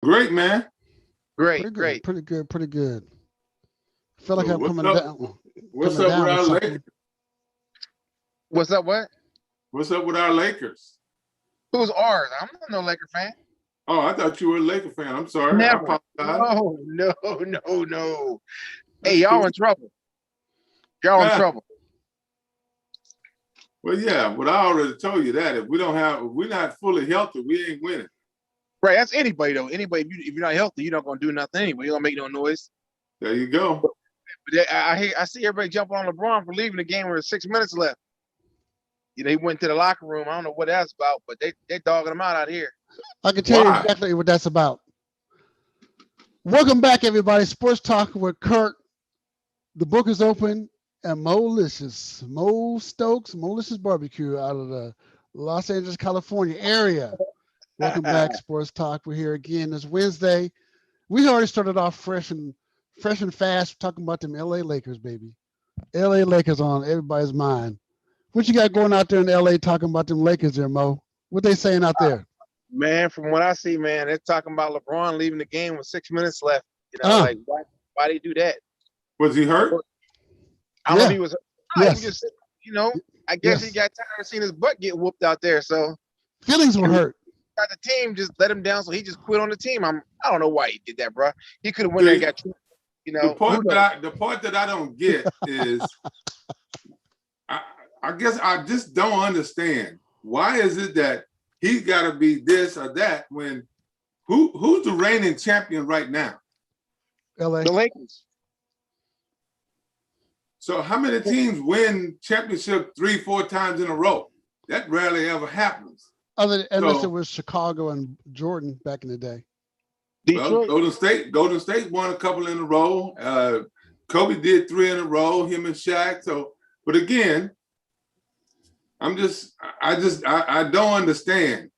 Great, man. Great, Pretty good. I feel like So I'm what's coming up? down. What's Coming up with down with our something. Lakers? What's up? What? What's up with our Lakers? Who's ours? I'm not no Laker fan. Oh, I thought you were a Laker fan. I'm sorry. Never. I apologize. No. Hey, That's y'all cool. in trouble. Y'all in trouble. Well, yeah, but I already told you that if we're not fully healthy, we ain't winning. Right, that's anybody though. Anybody, if you're not healthy, you're not gonna do nothing anyway. You don't make no noise. There you go. But I see everybody jumping on LeBron for leaving the game with 6 minutes left. You know, he went to the locker room. I don't know what that's about, but they dogging him out here. I can tell you exactly what that's about. Welcome back, everybody. Sports Talk with Curt. The book is open, and Maurice, Mo Stokes, Maurice's Barbecue out of the Los Angeles, California area. Welcome back, Sports Talk. We're here again this Wednesday. We already started off fresh and fast talking about them LA Lakers, baby. LA Lakers on everybody's mind. What you got going out there in LA talking about them Lakers there, Mo? What they saying out there? Man, from what I see, man, they're talking about LeBron leaving the game with 6 minutes left. You know, like why they do that? Was he hurt? I don't know if he was. Yes. He just, you know, I guess he got tired of seeing his butt get whooped out there. So feelings were hurt. The team just let him down, so he just quit on the team. I don't know why he did that, bro. He could have went there and got, you know. The part that I don't get is, I guess I just don't understand. Why is it that he's got to be this or that when who's the reigning champion right now? LA. The Lakers. So how many teams win championship 3-4 times in a row? That rarely ever happens. Unless it was Chicago and Jordan back in the day. Well, Golden State won a couple in a row. Kobe did 3 in a row, him and Shaq. So, but again, I don't understand.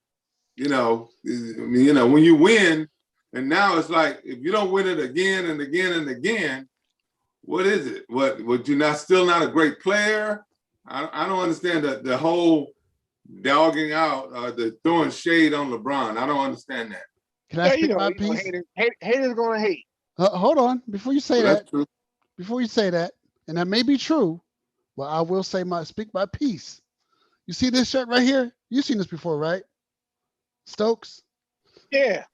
You know, when you win, and now it's like if you don't win it again and again and again, what is it? What you're still not a great player? I don't understand the whole dogging out, the throwing shade on LeBron. I don't understand that. Can I speak my piece? Haters gonna hate. Hold on, before you say that. True. Before you say that, and that may be true, but I will speak my piece. You see this shirt right here? You've seen this before, right? Stokes? Yeah.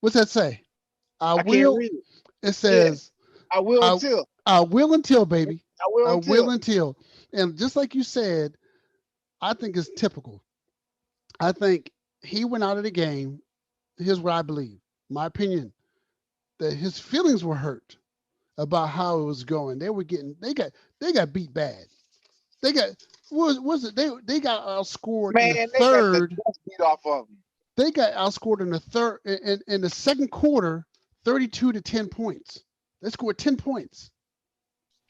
What's that say? I will. Can't read it. It says, I will until. I will until, baby. I will until. And just like you said, I think it's typical. I think he went out of the game. Here's what I believe. My opinion, that his feelings were hurt about how it was going. They got beat bad. They got they got outscored in the third. They got the beat off of them. They got outscored in the third in the second quarter, 32-10 points. They scored 10 points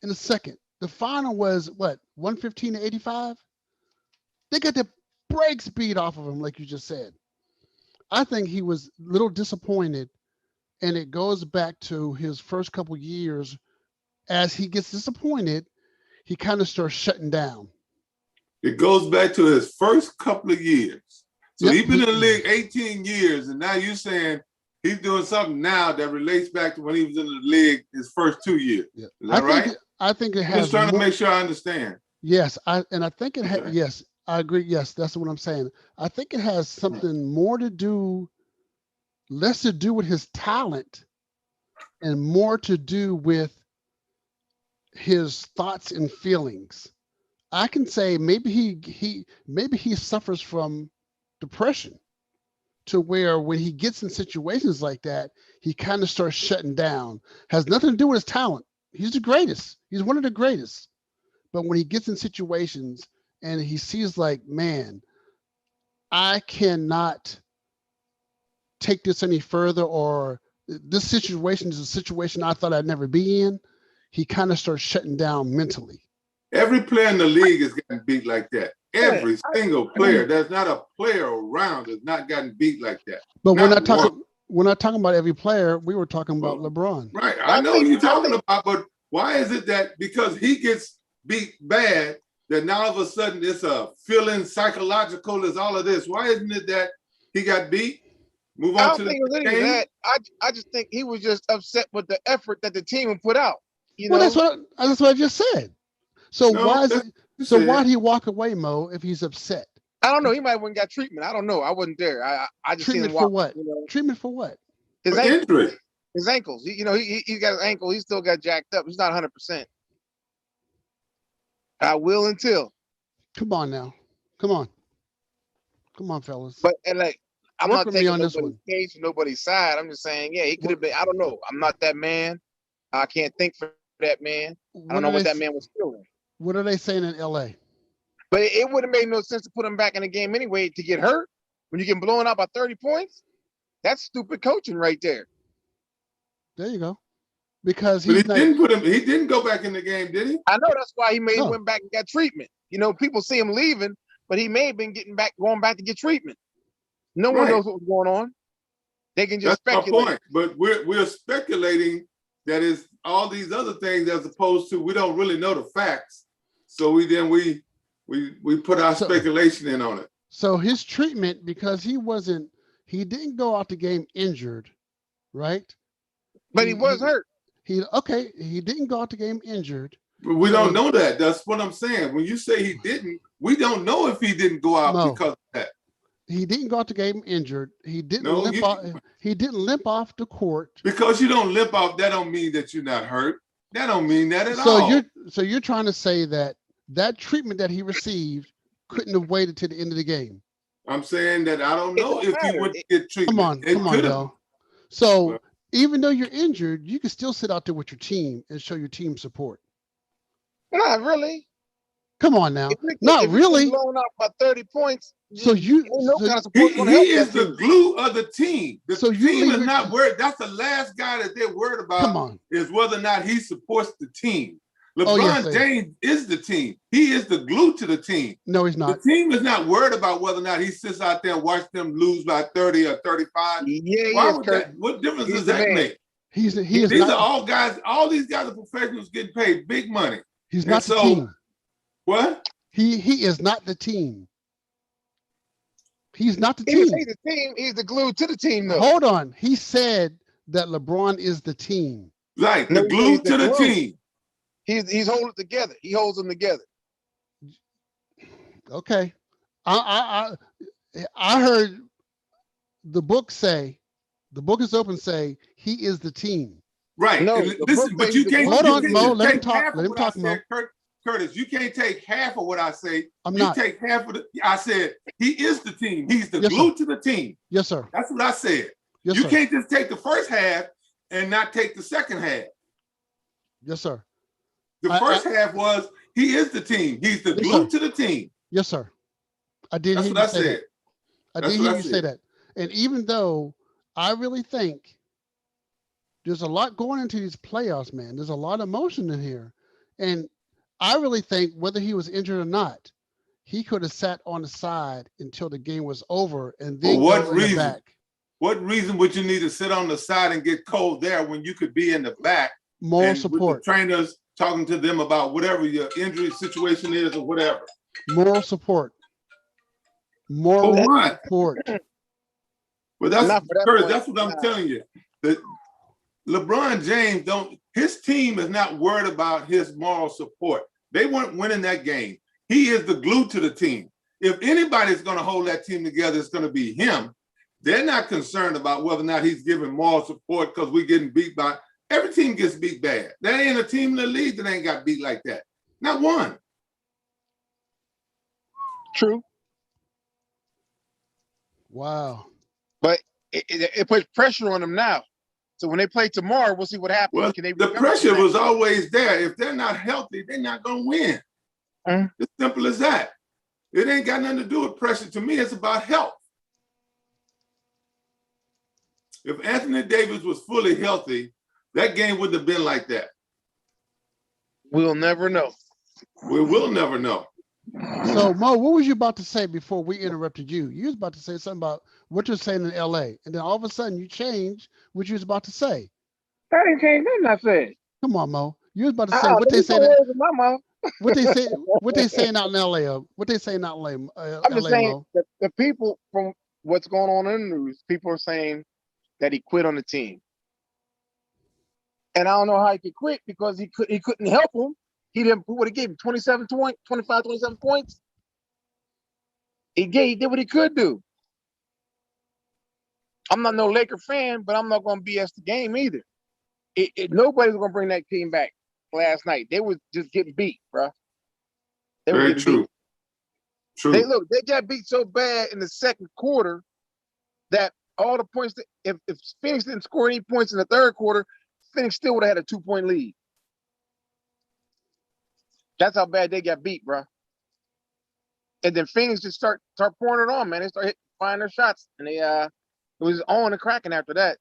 in the second. The final was what, 115-85? They got the brakes beat off of him, like you just said. I think he was a little disappointed, and it goes back to his first couple years. As he gets disappointed, he kind of starts shutting down. It goes back to his first couple of years. So he's been in the league 18 years, and now you're saying he's doing something now that relates back to when he was in the league his first 2 years. Yeah. Is that right? I think it has. I'm just trying to make sure I understand. Yes, I think it has. Yes, I agree. Yes, that's what I'm saying. I think it has something less to do with his talent, and more to do with his thoughts and feelings. I can say maybe he suffers from depression, to where when he gets in situations like that, he kind of starts shutting down. Has nothing to do with his talent. He's the greatest. He's one of the greatest. But when he gets in situations and he sees like, man, I cannot take this any further, or this situation is a situation I thought I'd never be in, he kind of starts shutting down mentally. Every player in the league has gotten beat like that. Every single player. There's not a player around that's not gotten beat like that. But we're not talking about every player. We were talking about LeBron. Right. I know what you're talking about, but why is it that because he gets beat bad, that now all of a sudden it's a feeling psychological is all of this? Why isn't it that he got beat Move I on don't to the think it was any of game. that. I just think he was just upset with the effort that the team would put out. You Well, know, that's what I just said. So No, why is that's it? what you So said. why'd he walk away, Mo, if he's upset? I don't know. He might have went and got treatment. I don't know. I wasn't there. I just seen him Treatment for walk. what? You know, Treatment for what? his For ankle, injury. his ankles. You know, he got his ankle. He still got jacked up. He's not 100%. I will until. Come on now. Come on, fellas. But and like, I'm Work not with me taking on this nobody's one. case or nobody's side. I'm just saying, yeah, he could have been. I don't know. I'm not that man. I can't think for that man. I don't know what that man was feeling. What are they saying in LA? But it would have made no sense to put him back in the game anyway to get hurt when you get blown out by 30 points. That's stupid coaching right there. There you go. Because But he's not. he didn't go back in the game, did he? I know that's why he No. went back and got treatment. You know, people see him leaving, but he may have been going back to get treatment. No one Right. knows what was going on. They can just That's speculate. my point. But we're speculating that it's all these other things as opposed to we don't really know the facts. So we put our speculation in on it. So his treatment, because he didn't go out the game injured, right? But he was hurt. He didn't go out the game injured. But we don't know that. That's what I'm saying. When you say he didn't, we don't know if he didn't go out because of that. He didn't go out the game injured. He didn't limp off. He didn't limp off the court. Because you don't limp off, that don't mean that you're not hurt. That don't mean that at all. So you're trying to say that treatment that he received couldn't have waited to the end of the game. I'm saying that I don't know if he would get treatment. Come on, y'all. So even though you're injured, you can still sit out there with your team and show your team support. Not really. Not if really. Blown out by 30 points. He is the glue of the team. The team is not worried. That's the last guy that they're worried about is whether or not he supports the team. LeBron James is the team. He is the glue to the team. No, he's not. The team is not worried about whether or not he sits out there and watch them lose by 30 or 35. What difference does that make? These are all guys. All these guys are professionals getting paid big money. He's not the team. What? He is not the team. He's not the team. He's the team. He's the glue to the team, though. Hold on. He said that LeBron is the team. Right, the glue to the team. He's holding it together. He holds them together. Okay. I heard the book is open say he is the team. Right. No, listen, but you can't. Hold on, Mo. Let him talk. Let him talk, Mo. Curtis, you can't take half of what I say. I'm not. You take half of I said he is the team. He's the glue to the team. Yes, sir. That's what I said. Yes, you sir. can't just take the first half and not take the second half. Yes, sir. The first half was he is the team. He's the glue to the team. Yes, sir. I did. That's hear what you I say said. That. I did hear you say that. And even though I really think there's a lot going into these playoffs, man. There's a lot of emotion in here. And I really think whether he was injured or not, he could have sat on the side until the game was over and then go in the back. What reason would you need to sit on the side and get cold there when you could be in the back? Moral support. With the trainers talking to them about whatever your injury situation is or whatever. Moral support. Moral support. Well, that's what I'm telling you. That LeBron James his team is not worried about his moral support. They weren't winning that game. He is the glue to the team. If anybody's going to hold that team together, it's going to be him. They're not concerned about whether or not he's giving moral support because we're getting beat by. Every team gets beat bad. There ain't a team in the league that ain't got beat like that. Not one. True. Wow. But it puts pressure on them now. So when they play tomorrow, we'll see what happens. Well, the pressure was always there. If they're not healthy, they're not going to win. It's simple as that. It ain't got nothing to do with pressure. To me, it's about health. If Anthony Davis was fully healthy, that game wouldn't have been like that. We'll never know. We will never know. So, Mo, what was you about to say before we interrupted you? You was about to say something about what you're saying in LA, and then all of a sudden you changed what you was about to say. That didn't change nothing I said. Come on, Mo. You was about to say what they say. What they saying out in LA? What they saying out in LA? I'm just saying that the people from what's going on in the news, people are saying that he quit on the team. And I don't know how he could quit because he couldn't help him. He would have gave him 27 points, 25, 27 points. He did what he could do. I'm not no Laker fan, but I'm not going to BS the game either. Nobody's going to bring that team back last night. They was just getting beat, bro. They were getting beat. True. They got beat so bad in the second quarter that all the points, if Phoenix didn't score any points in the third quarter, Phoenix still would have had a 2-point lead. That's how bad they got beat, bro. And then Phoenix just start pouring it on, man. They start finding their shots, and they it was on and cracking after that.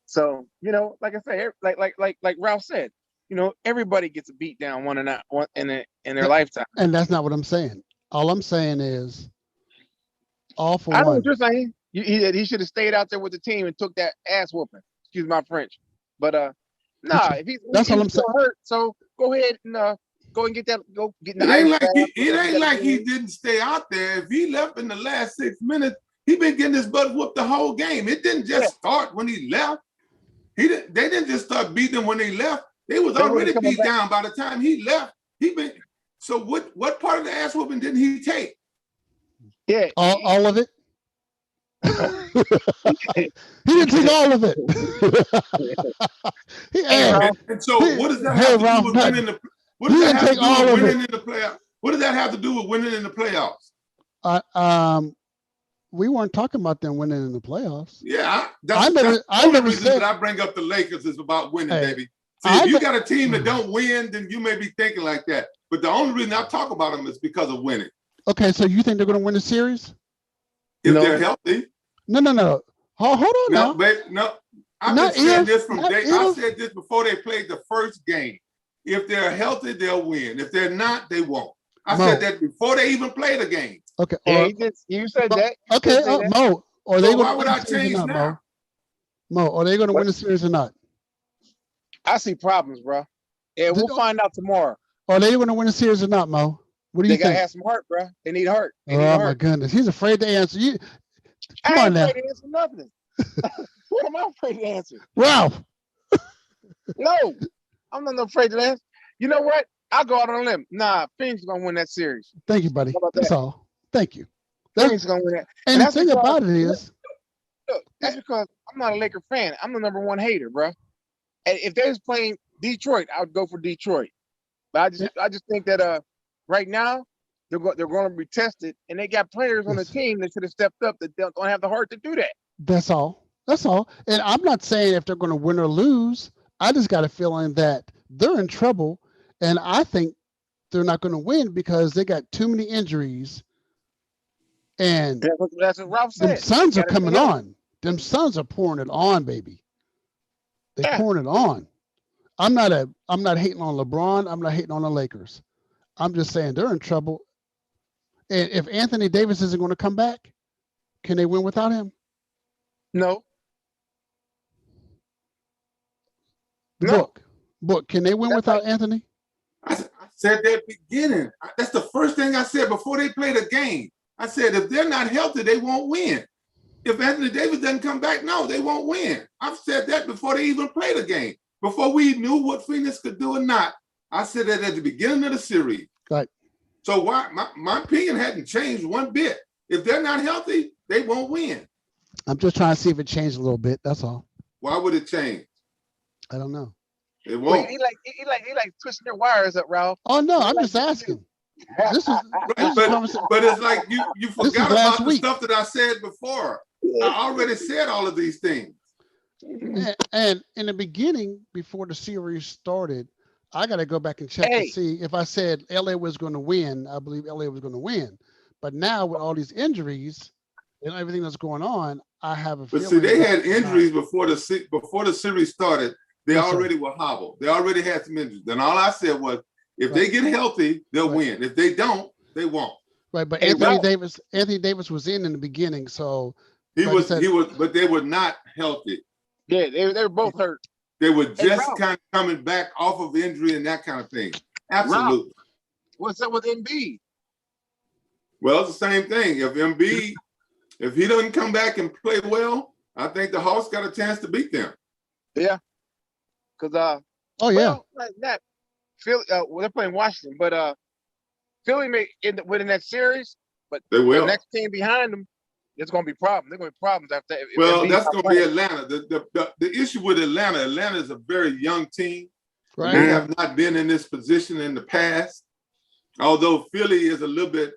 So, you know, like I say, like Ralph said, you know, everybody gets a beat down one in their lifetime. And that's not what I'm saying. All I'm saying is, all for I know one. what you're saying. He should have stayed out there with the team and took that ass whooping. Excuse my French, but if he's hurt, so go ahead and go and get that. Go get. It ain't like he didn't stay out there. If he left in the last 6 minutes, he been getting his butt whooped the whole game. It didn't just start when he left. They didn't just start beating him when they left. They was already beat down by the time he left. So what part of the ass whooping didn't he take? Yeah, all of it. He didn't take all of it. And so what does that have to do with winning the? What does that have to do with winning in the playoffs? What does that have to do with winning in the playoffs? We weren't talking about them winning in the playoffs. Yeah, that's the only reason that I bring up the Lakers is about winning, baby. See, if you got a team that don't win, then you may be thinking like that. But the only reason I talk about them is because of winning. Okay, so you think they're going to win the series? If they're healthy. No. Hold on now. Babe, no. I've been saying this from day. I said this before they played the first game. If they're healthy, they'll win. If they're not, they won't. I said that before they even play the game. Okay. You said that. Okay, Mo. Are they why would I change now? Mo, are they going to win the series or not? I see problems, bro. Yeah, we'll find out tomorrow. Are they going to win the series or not, Mo? What do you think? They gotta have some heart, bro. They need heart. My goodness, he's afraid to answer. Come on now. I ain't afraid to answer nothing. What am I afraid to answer? Ralph. No, I'm not afraid to answer. You know what? I'll go out on a limb. Nah, Phoenix is gonna win that series. Thank you, buddy. That's all. Thank you. Phoenix is gonna win that. And the thing about it is, look, that's because I'm not a Laker fan. I'm the #1 hater, bro. And if they was playing Detroit, I would go for Detroit. But I just think that right now they're going to be tested, and they got players on the team that should have stepped up that don't have the heart to do that. That's all. And I'm not saying if they're going to win or lose. I just got a feeling that they're in trouble, and I think they're not going to win because they got too many injuries. And that's what Ralph said. Them Suns are coming on. Them Suns are pouring it on, baby. They're pouring it on. I'm not hating on LeBron. I'm not hating on the Lakers. I'm just saying they're in trouble. And if Anthony Davis isn't going to come back, can they win without him? No. Book, can they win without Anthony? I said that beginning. That's the first thing I said before they played a game. I said, if they're not healthy, they won't win. If Anthony Davis doesn't come back, no, they won't win. I've said that before they even played a game. Before we knew what Phoenix could do or not, I said that at the beginning of the series. Right. So why my opinion hadn't changed one bit. If they're not healthy, they won't win. I'm just trying to see if it changed a little bit. That's all. Why would it change? I don't know. It won't. He like twisting their wires up, Ralph. Oh no, I'm just asking. This is but it's like you forgot about the stuff that I said before. I already said all of these things. And in the beginning, before the series started, I got to go back and check to see if I said LA was going to win. I believe LA was going to win. But now with all these injuries and everything that's going on, I have a feeling. But see, they had injuries before the series started. They already were hobbled. They already had some injuries. And all I said was, if they get healthy, they'll win. If they don't, they won't. Right, but Anthony Davis was in the beginning, so he was, but they were not healthy. Yeah, they were both hurt. They were just kind of coming back off of injury and that kind of thing. Absolutely. What's up with Embiid? Well, it's the same thing. If Embiid, if he doesn't come back and play well, I think the Hawks got a chance to beat them. Yeah. Because Oh yeah. well, like that Philly. Well, they're playing Washington, but Philly may end up winning that series. But They the will. next team behind them, it's going to be problems. They're going to be problems after. If Well, Embiid's that's not going to be playing. Atlanta. The issue with Atlanta is a very young team. Right. They have not been in this position in the past. Although Philly is a little bit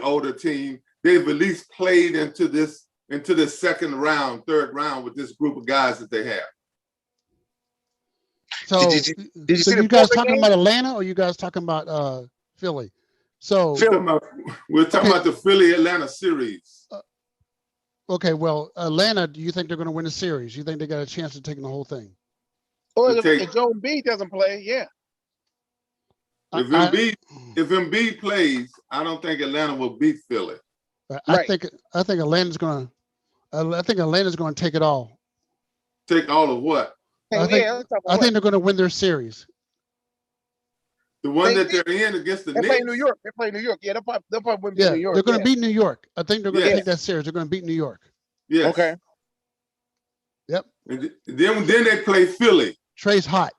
older team, they've at least played into this second round, third round with this group of guys that they have. So, Did you see you the guys Portland talking game? about Atlanta, or you guys talking about Philly? So We're talking Okay. about the Philly-Atlanta series. okay, well, Atlanta, do you think they're going to win the series? You think they got a chance of taking the whole thing? Well, To take- if Joe Embiid doesn't play, yeah. If Embiid plays, I don't think Atlanta will beat Philly. I Right. think Atlanta's going to. I think Atlanta's going to take it all. Take all of what? I think let's talk about I think they're going to win their series. The one They- that they're in against the they Knicks. play New York. They play New York. Yeah, they'll probably win Yeah, New York. they're going to yeah. beat New York. I think they're going to Yes. take that series. They're going to beat New York. Yes. Okay. Yep. And then they play Philly. Trey's hot.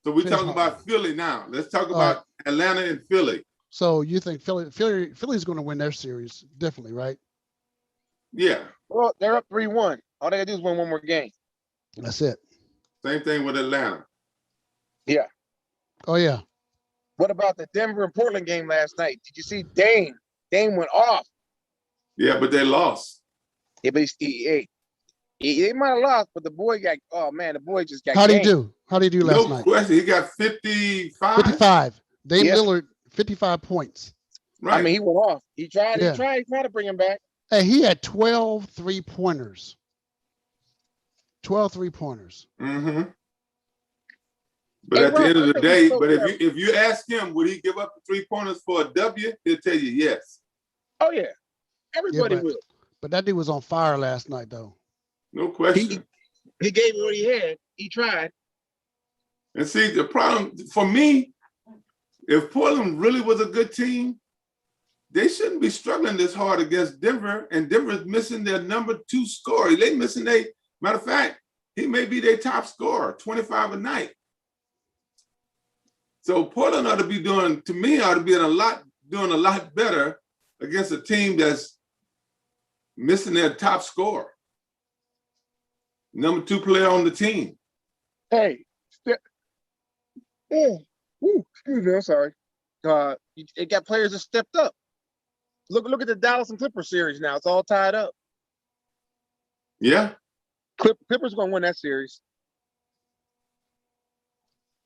So we're Trey's talking hot. about Philly now. Let's talk All about Atlanta and Philly. So you think Philly's going to win their series? Definitely, right? Yeah. Well, they're up 3-1. All they got to do is win one more game. That's it. Same thing with Atlanta. Oh yeah. What about the Denver and Portland game last night? Did you see Dame? Dame went off. Yeah, but they lost. Yeah, but he might have lost, but the boy got. Oh man, the boy just got. How did he ganked. do? How did he do last No night? question. He got 55. 55. Dame Yeah. Lillard, 55 points. Right. I mean, he went off. He tried. Yeah. He tried to bring him back. Hey, he had 12 3-pointers. 12 3-pointers. Mm-hmm. But Hey, at the Rob, end of I the think day, we spoke but about- if you ask him, would he give up the 3-pointers for a W? He'll tell you yes. Oh yeah, everybody will. But that dude was on fire last night, though. No question. He gave it what he had. He tried. And see, the problem for me, if Portland really was a good team, they shouldn't be struggling this hard against Denver. And Denver's missing their number 2 scorer. They missing matter of fact, he may be their top scorer, 25 a night. So Portland ought to be doing a lot better against a team that's missing their top scorer. Number 2 player on the team. Hey, excuse me. I'm sorry. It got players that stepped up. Look at the Dallas and Clippers series now. It's all tied up. Yeah. Clippers going to win that series.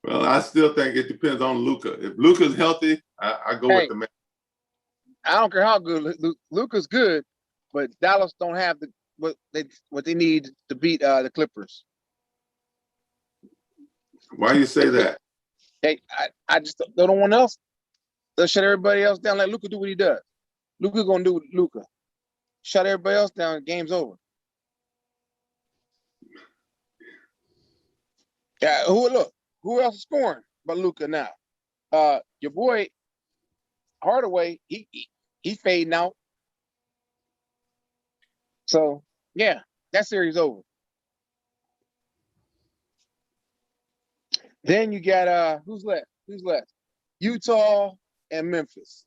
Well, I still think it depends on Luka. If Luka's healthy, I go with the man. I don't care how good Luka's good, but Dallas don't have what they need to beat the Clippers. Why you say that? Hey, I just don't want else. They'll shut everybody else down. Like Luka do what he does. Luka gonna do what Luka. Shut everybody else down. Game's over. Yeah. Who else is scoring but Luka now? Your boy Hardaway. He fading out. So yeah, that series over. Then you got who's left? Utah and Memphis.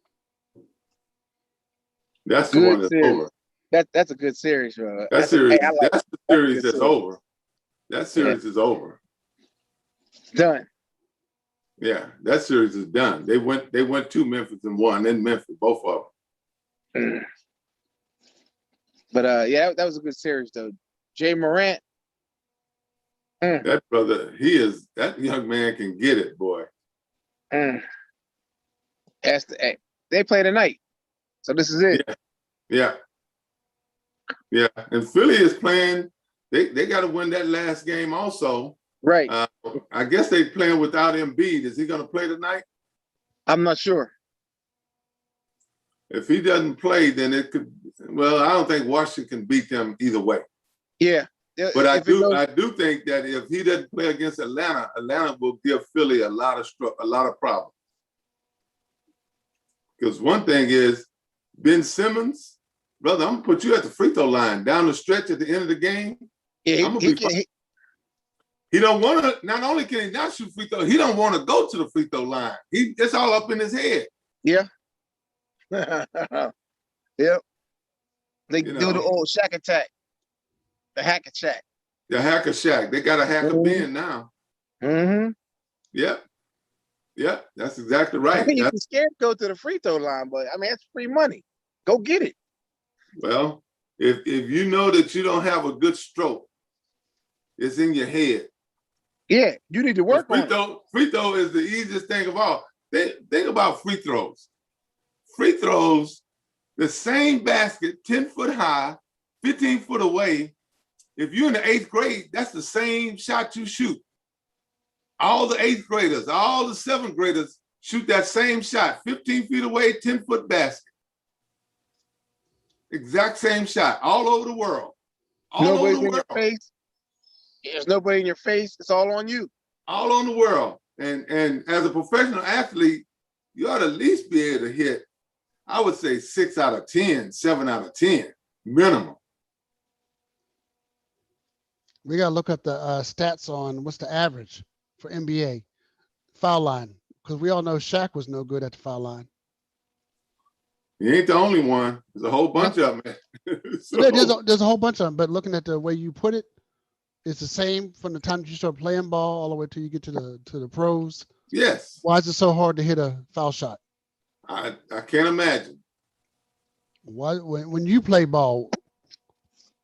That's the Good one that's series. over. That's a good series, bro. That's the series good that's over. That series is over. Done. Yeah, that series is done. They went to Memphis and won in Memphis, both of them. But yeah, that was a good series though. Jay Morant. That brother, that young man can get it, boy. They play tonight, so this is it. Yeah. And Philly is playing. They got to win that last game also. Right. I guess they playing without Embiid. Is he going to play tonight? I'm not sure. If he doesn't play, then it could. Well, I don't think Washington can beat them either way. Yeah. But I do think that if he doesn't play against Atlanta will give Philly a lot of problems. Because one thing is, Ben Simmons, brother, I'm gonna put you at the free throw line down the stretch at the end of the game. Yeah, I'm gonna be. He don't want to. Not only can he not shoot free throw, he don't want to go to the free throw line. It's all up in his head. Yeah. Yep. They do the old shack attack, the hack attack. The hacker shack. They got a hacker bin now. Mm-hmm. Yep. Yep. That's exactly right. You can scared to go to the free throw line, but I mean, it's free money. Go get it. Well, if you know that you don't have a good stroke, it's in your head. Yeah, you need to work on it. Free throw is the easiest thing of all. Think about free throws. Free throws, the same basket, 10 foot high, 15 foot away. If you're in the 8th grade, that's the same shot you shoot. All the 8th graders, all the 7th graders shoot that same shot, 15 feet away, 10 foot basket. Exact same shot, all over the world. Nobody's in your face. There's nobody in your face. It's all on you. All on the world. And as a professional athlete, you ought to at least be able to hit, I would say 6 out of 10, 7 out of 10, minimum. We got to look at the stats on what's the average for NBA foul line, because we all know Shaq was no good at the foul line. He ain't the only one. There's a whole bunch of them. There's a whole bunch of them, but looking at the way you put it, it's the same from the time you start playing ball all the way till you get to the pros. Yes. Why is it so hard to hit a foul shot? I can't imagine. Why when you play ball?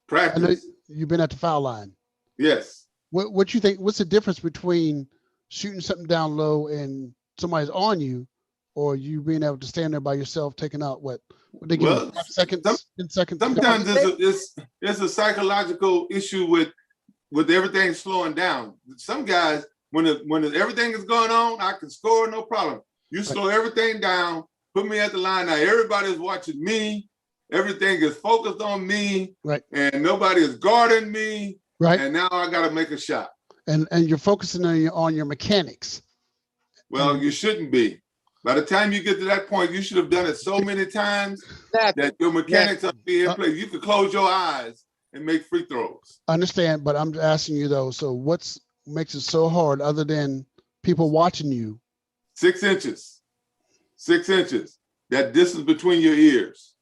Practice. I know you've been at the foul line. Yes. What you think? What's the difference between shooting something down low and somebody's on you, or you being able to stand there by yourself, taking out what they give you 5 seconds, 10 seconds? Sometimes it's a psychological issue with everything slowing down. Some guys, when everything is going on, I can score no problem. You slow everything down, put me at the line. Now everybody's watching me. Everything is focused on me, right? And nobody is guarding me, right? And now I got to make a shot. And you're focusing on your mechanics. Well, you shouldn't be. By the time you get to that point, you should have done it so many times that your mechanics are being in place. You could close your eyes and make free throws. I understand, but I'm asking you though. So what makes it so hard, other than people watching you? 6 inches. 6 inches. That distance between your ears.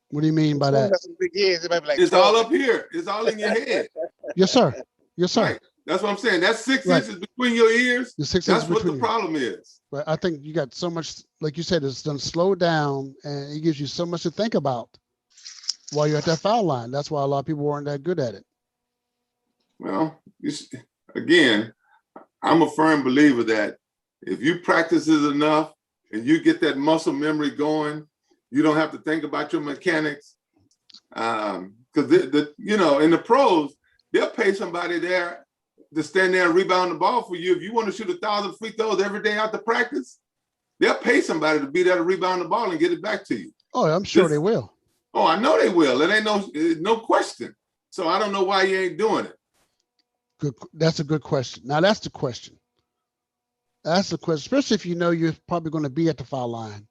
What do you mean by that? Big ears. It might be like it's all up here. It's all in your head. Yes, sir. Yes, sir. Right. That's what I'm saying. That's 6 inches between your ears. That's what the problem is. But I think you got so much, like you said, it's done slow down, and it gives you so much to think about while you're at that foul line. That's why a lot of people weren't that good at it. Well, again, I'm a firm believer that if you practice it enough and you get that muscle memory going, you don't have to think about your mechanics. Because in the pros, they'll pay somebody there to stand there and rebound the ball for you. If you want to shoot 1,000 free throws every day out the practice, they'll pay somebody to be there to rebound the ball and get it back to you. Oh, I'm sure they will. Oh, I know they will. It ain't no question. So I don't know why you ain't doing it. Good. That's a good question. Now that's the question. That's the question, especially if you know you're probably going to be at the foul line.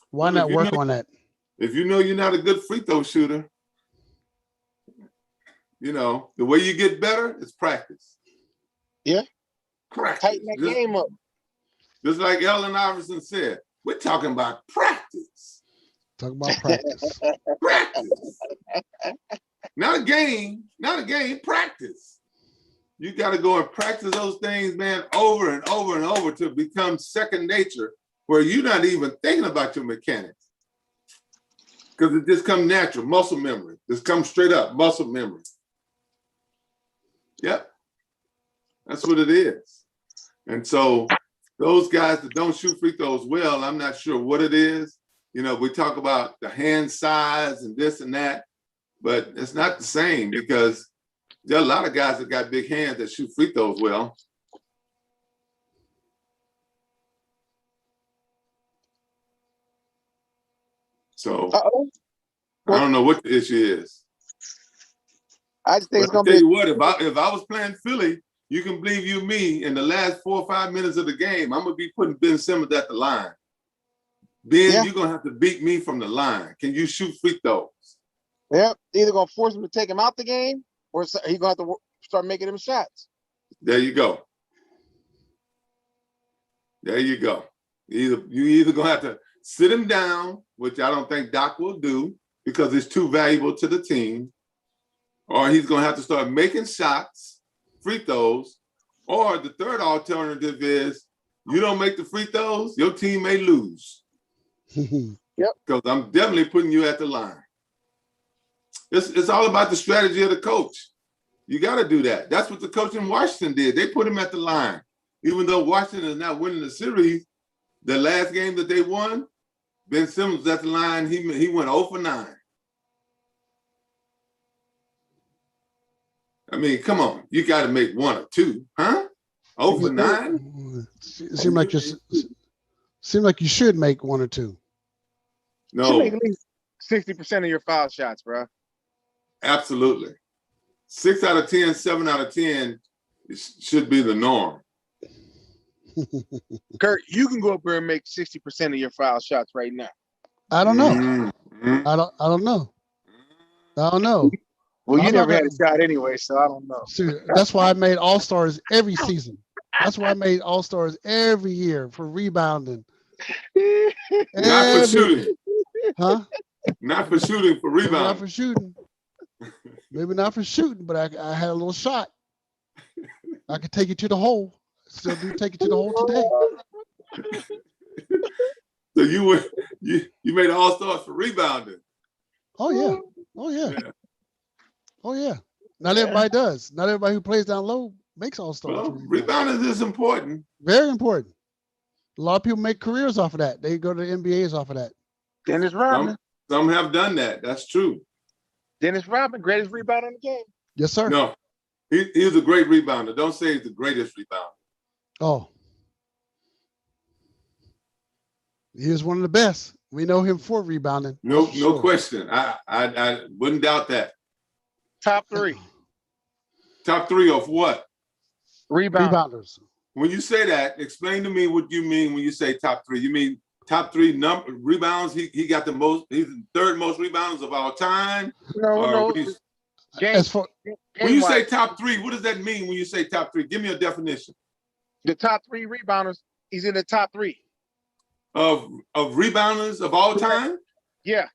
Why not work on that? If you know you're not a good free throw shooter, the way you get better is practice. Yeah. Practice. Tighten that game up. Just like Allen Iverson said, we're talking about practice. Talking about practice. Practice. Not a game, practice. You got to go and practice those things, man, over and over and over to become second nature, where you're not even thinking about your mechanics. Because it just comes natural, muscle memory. Just comes straight up, muscle memory. Yep. That's what it is. And so those guys that don't shoot free throws well, I'm not sure what it is. We talk about the hand size and this and that, but it's not the same, because there are a lot of guys that got big hands that shoot free throws well. So I don't know what the issue is. I just think it's gonna be. Tell you what, if I was playing Philly, you can believe me, in the last 4 or 5 minutes of the game, I'm gonna be putting Ben Simmons at the line. Ben, you're gonna have to beat me from the line. Can you shoot free throws? Yep. Either gonna force him to take him out the game, or he's gonna have to start making him shots. There you go. There you go. You either gonna have to sit him down, which I don't think Doc will do because it's too valuable to the team, or he's gonna have to start making shots, free throws, or the third alternative is you don't make the free throws, your team may lose. Yep. Because I'm definitely putting you at the line. It's all about the strategy of the coach. You got to do that. That's what the coach in Washington did. They put him at the line. Even though Washington is not winning the series, the last game that they won, Ben Simmons was at the line. He went 0 for 9. I mean, come on. You got to make 1 or 2, huh? 0 for 9? Seem like you should make 1 or 2. You should No, make at least 60% of your foul shots, bro. absolutely. 6 out of 10, 7 out of 10 should be the norm. Curt, you can go up there and make 60% of your foul shots right now. I don't know. Mm-hmm. I don't know. I don't know. Well, you I'm never not had a shot anyway, so I don't know. See, that's why I made All-Stars every season. That's why I made All-Stars every year for rebounding. Not for shooting. Huh? Not for shooting, for Maybe not rebound. for shooting. Maybe not for shooting, but I had a little shot. I could take it to the hole. Still do take it to the hole today. So you made All-Stars for rebounding. Oh yeah. Oh yeah. Oh yeah. Not everybody does. Not everybody who plays down low makes All-Stars. Well, rebounding is important. Very important. A lot of people make careers off of that. They go to the NBAs off of that. Dennis Rodman. Some have done that. That's true. Dennis Rodman, greatest rebounder in the game. Yes, sir. No, he's a great rebounder. Don't say he's the greatest rebounder. Oh. He is one of the best. We know him for rebounding. No, That's for no sure. question. I wouldn't doubt that. Top 3 Top 3 of what? Rebounders. When you say that, explain to me what you mean when you say top 3. You mean top 3 rebounds? He got the most. He's the 3rd most rebounds of all time. No. As for When you say top 3, what does that mean when you say top 3? Give me a definition the top 3 rebounders, he's in the top 3 of rebounders of all time. Yeah.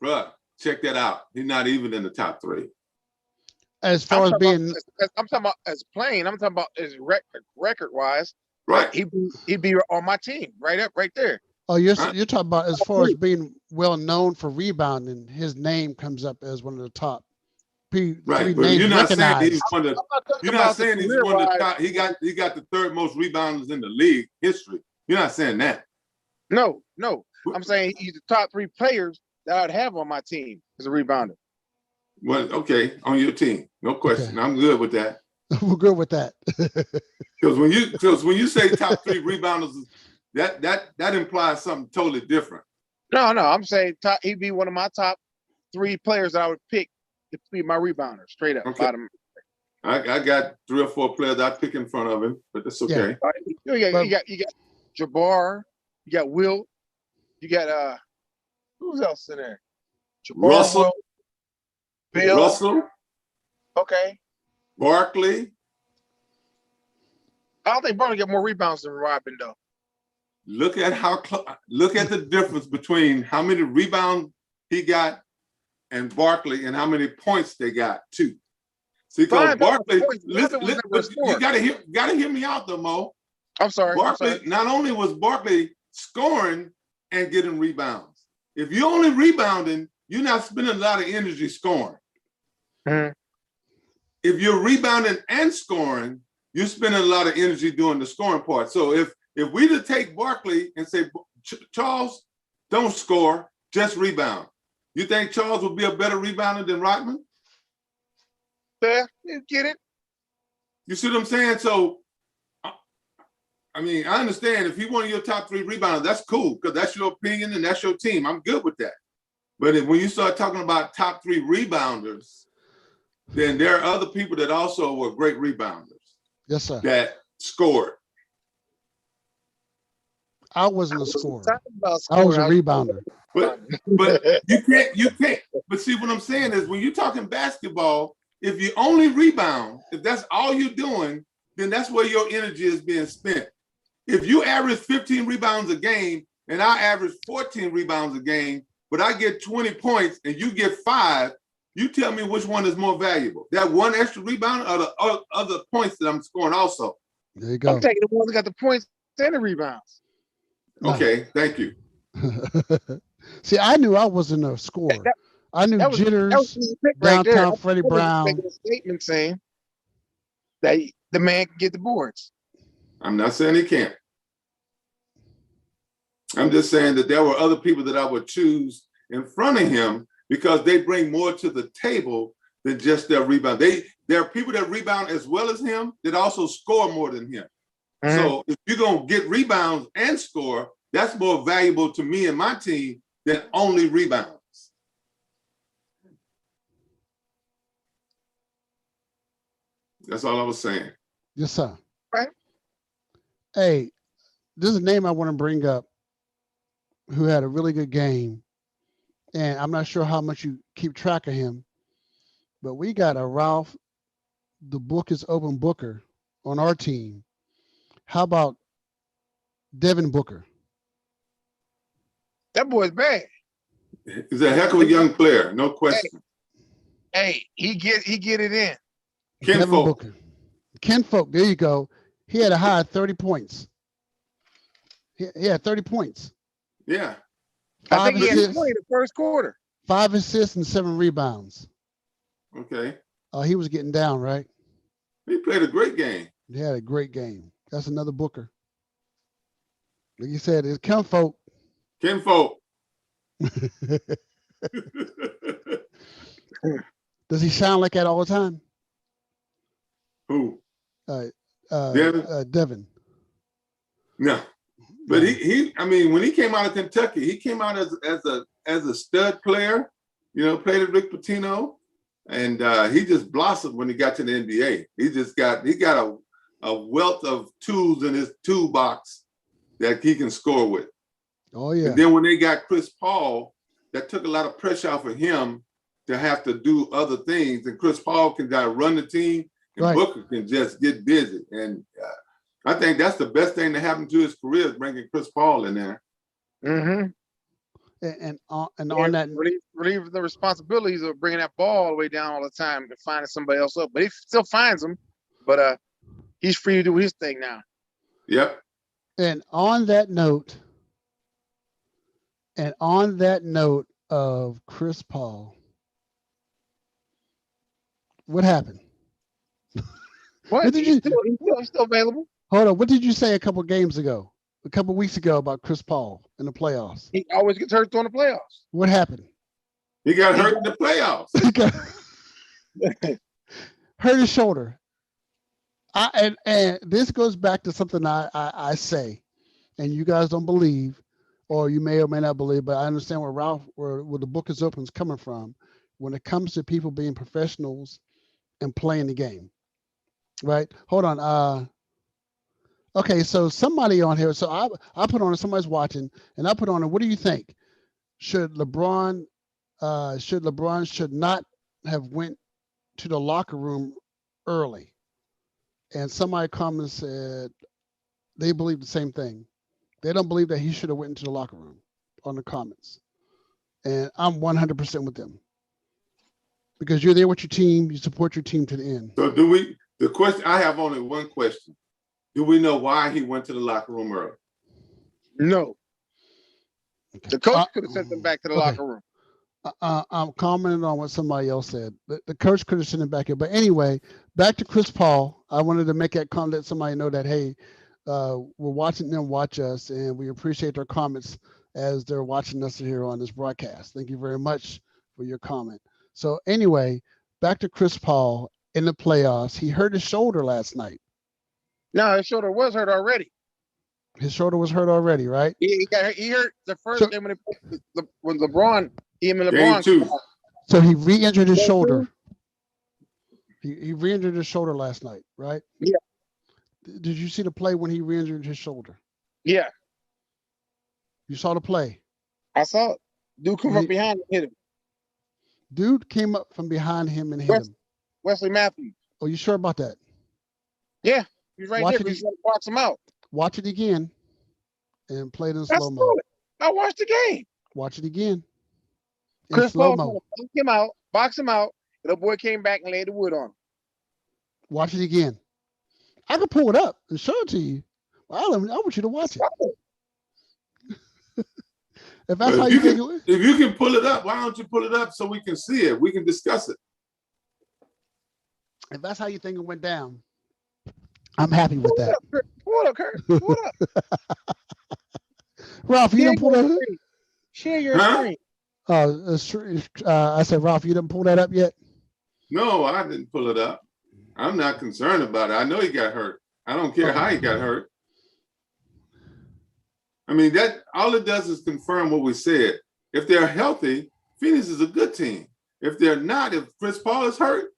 Bruh, check that out. He's not even in the top 3. as far as being I'm talking about as playing. I'm talking about as record wise. Right. He'd be on my team right there. oh, you're talking about as far as being well known for rebounding, his name comes up as one of the top. Right, but you're not saying he's one of the. You're not saying he's one of the top. He got the 3rd most rebounders in the league history. You're not saying that. No. I'm saying he's the top 3 players that I'd have on my team as a rebounder. Well, okay, on your team, no question. Okay. I'm good with that. We're good with that. Because when you say top 3 rebounders, that implies something totally different. No. I'm saying he'd be one of my top 3 players that I would pick to be my rebounder, straight up. Okay. I got 3 or 4 players I pick in front of him, but that's okay. Yeah. You got Jabbar, you got Wilt, you got who's else in there? Jabbar, Russell, Wilt, Bill. Russell, okay. Barkley. I don't think Barkley got more rebounds than Rodman though. Look at the difference between how many rebounds he got and Barkley and how many points they got too. See, because Barkley, you gotta hear me out though, Mo. I'm sorry. Barkley, not only was Barkley scoring and getting rebounds. If you're only rebounding, you're not spending a lot of energy scoring. Mm-hmm. If you're rebounding and scoring, you're spending a lot of energy doing the scoring part. So if we to take Barkley and say, Charles, don't score, just rebound. You think Charles would be a better rebounder than Rodman? Yeah, you get it. You see what I'm saying? So, I mean, I understand if he's one of your top 3 rebounders, that's cool because that's your opinion and that's your team. I'm good with that. But when you start talking about top 3 rebounders, then there are other people that also were great rebounders. Yes, sir. That scored. I wasn't a scorer. Talking about I was a scoring, rebounder. But you can't. But see, what I'm saying is, when you're talking basketball, if you only rebound, if that's all you're doing, then that's where your energy is being spent. If you average 15 rebounds a game and I average 14 rebounds a game, but I get 20 points and you get 5, you tell me which one is more valuable. That one extra rebound or the other points that I'm scoring also. There you go. I'm taking the ones that got the points and the rebounds. No. Okay, thank you. See, I knew I wasn't a scorer. I knew That was jitters, the pick right there. downtown Freddie I was Brown. making a statement saying that the man can get the boards. I'm not saying he can't. I'm just saying that there were other people that I would choose in front of him because they bring more to the table than just their rebound. There are people that rebound as well as him that also score more than him. Mhm. So if you're going to get rebounds and score, that's more valuable to me and my team than only rebounds. That's all I was saying. Yes, sir. Right. Hey, this is a name I want to bring up who had a really good game. And I'm not sure how much you keep track of him, but we got a Ralph, the book is open Booker on our team. How about Devin Booker? That boy's bad. He's a heck of a young player, no question. Hey, he get it in. Devin Kinfolk. Booker. Ken Folk, there you go. He had a high of 30 points. He had 30 points. Yeah. I think he had assists, 20 the first quarter. 5 assists and 7 rebounds. Okay. He was getting down, right? He played a great game. He had a great game. That's another Booker. Like you said, it's Ken Folk. Kinfolk. Does he sound like that all the time? Who? Devin? Devin. No. But I mean, when he came out of Kentucky, he came out as a stud player, played at Rick Pitino, and he just blossomed when he got to the NBA. He got a wealth of tools in his toolbox that he can score with. Oh yeah. And then when they got Chris Paul, that took a lot of pressure off of him to have to do other things. And Chris Paul can run the team, and Right. Booker can just get busy. And I think that's the best thing that happened to his career is bringing Chris Paul in there. Mm-hmm. And on that, relieve the responsibilities of bringing that ball all the way down all the time and finding somebody else up. But he still finds them. But he's free to do his thing now. Yep. and on that note of Chris Paul, what happened? What? did He's you- still available. Hold on. What did you say a couple weeks ago about Chris Paul in the playoffs? He always gets hurt during the playoffs. What happened? He got hurt in the playoffs. He got hurt his shoulder. And this goes back to something I say, and you guys don't believe, or you may or may not believe, but I understand where the book is open is coming from when it comes to people being professionals and playing the game. Right? Hold on. Okay, so somebody on here, so I put on it, somebody's watching, and I put on it, what do you think? Should LeBron should not have went to the locker room early? And somebody commented said they believe the same thing. They don't believe that he should have went into the locker room on the comments. And I'm 100% with them. Because you're there with your team, you support your team to the end. So I have only one question. Do we know why he went to the locker room early? No. Okay. The coach could have sent them back to the locker room. I'm commenting on what somebody else said. The coach could have sent him back here. But anyway, back to Chris Paul. I wanted to make that comment, let somebody know that, hey, we're watching them watch us, and we appreciate their comments as they're watching us here on this broadcast. Thank you very much for your comment. So anyway, back to Chris Paul in the playoffs. He hurt his shoulder last night. No, his shoulder was hurt already. His shoulder was hurt already, right? He hurt the first game when LeBron, him and Game LeBron. 2. So he re-injured his shoulder. He re-injured his shoulder last night, right? Yeah. Did you see the play when he re-injured his shoulder? Yeah. You saw the play. I saw it. Dude come from behind and hit him. Dude came up from behind him and hit him. Wesley Matthews. Oh, you sure about that? Yeah, he's right there. He's trying to box him out. Watch it again and play it in I slow mo. saw it. I watched the game. Watch it again. In Chris slow Paul mo. him out, box him out. The boy came back and laid the wood on him. Watch it again. I can pull it up and show it to you. I want you to watch it. If that's how you think it. If you can pull it up, why don't you pull it up so we can see it? We can discuss it. If that's how you think it went down, I'm happy with that. Pull it up, Curt. Pull it up. Ralph, you didn't pull that up? Share your screen. I said, Ralph, you didn't pull that up yet? No, I didn't pull it up. I'm not concerned about it. I know he got hurt. I don't care how he got hurt. I mean, that all it does is confirm what we said. If they're healthy, Phoenix is a good team. If they're not, if Chris Paul is hurt,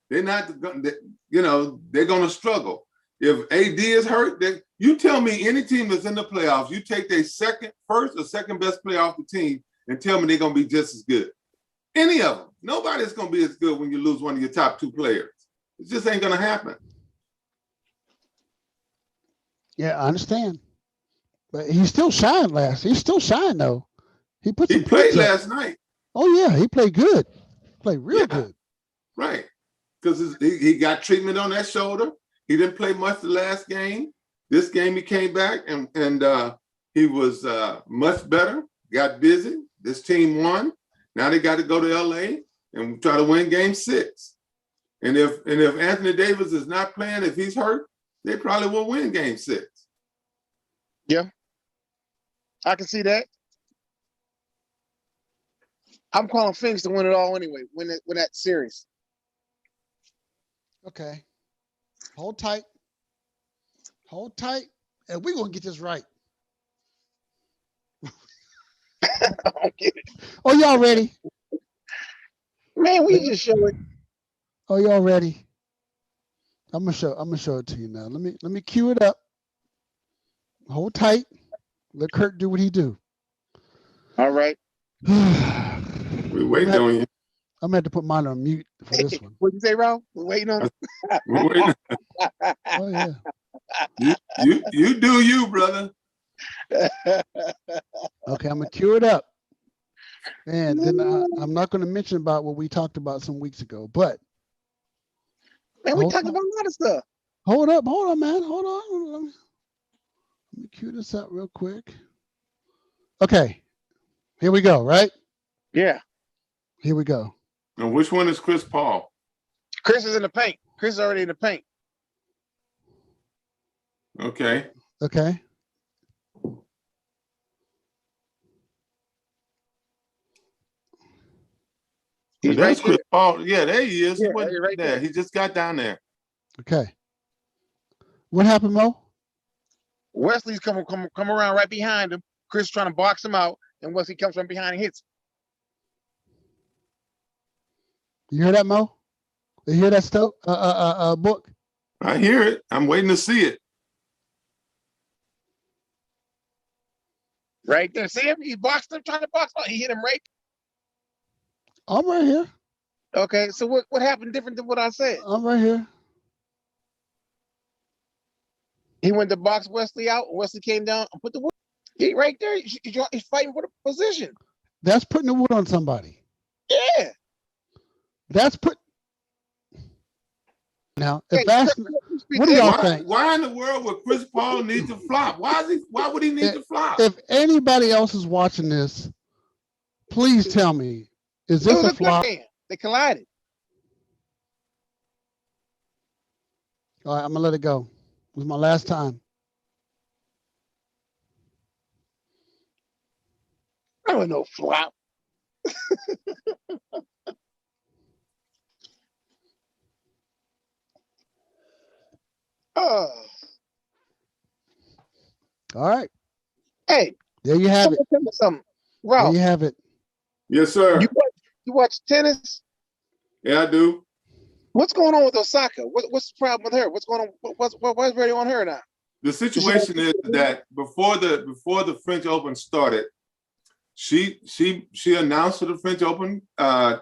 they're not, you know, they're going to struggle. If AD is hurt, you tell me any team that's in the playoffs, you take their first or second best player off the team and tell me they're going to be just as good. Any of them. Nobody's going to be as good when you lose one of your top two players. It just ain't going to happen. Yeah, I understand. But he still shined He still shined, though. He played last night. Oh, yeah. He played good. Played real good. Right. Because he got treatment on that shoulder. He didn't play much the last game. This game he came back and he was much better, got busy. This team won. Now they got to go to LA and try to win game 6. And if Anthony Davis is not playing, if he's hurt, they probably will win game 6. Yeah. I can see that. I'm calling Phoenix to win it all anyway, win that series. Okay. Hold tight. Hold tight. And we're going to get this right. I don't get it. Oh, y'all ready? Man, we just show it. Oh, y'all ready? I'm gonna show it to you now. Let me cue it up. Hold tight. Let Curt do what he do. All right. We waiting on you. I'm gonna have to put mine on mute for this one. What'd you say, Ralph? We're waiting on We're waiting. Oh yeah. You do you, brother. Okay, I'm gonna cue it up. And then I'm not gonna mention about what we talked about some weeks ago, but man, we talked about a lot of stuff. Hold on, man. Hold on. Let me cue this up real quick. Okay. Here we go, right? Yeah. Here we go. And which one is Chris Paul? Chris is in the paint. Chris is already in the paint. Okay. Okay. He's That's right Chris Paul. Yeah, there he is. Yeah, He right there. He just got down there. Okay. What happened, Mo? Wesley's come around right behind him. Chris trying to box him out, and Wesley comes from behind and hits him. You hear that, Mo? You hear that stuff? Book? I hear it. I'm waiting to see it. Right there. See him? He boxed him, trying to box him out. He hit him right. I'm right here. Okay, so what happened different than what I said? I'm right here. He went to box Wesley out. Wesley came down and put the wood. He right there. He's fighting for the position. That's putting the wood on somebody. Yeah. That's put. Now, if that's what do y'all think? Why in the world would Chris Paul need to flop? Why would he need to flop? If anybody else is watching this, please tell me, is this a flop? They collided. All right, I'm gonna let it go. It was my last time. I don't know flop. Oh. All right. Hey. There you have it. Tell me something. Ralph, there you have it. Yes, sir. You watch tennis? Yeah, I do. What's going on with Osaka? What's the problem with her? What's going on? What's ready on her now? The situation is that before the French Open started, she announced to the French Open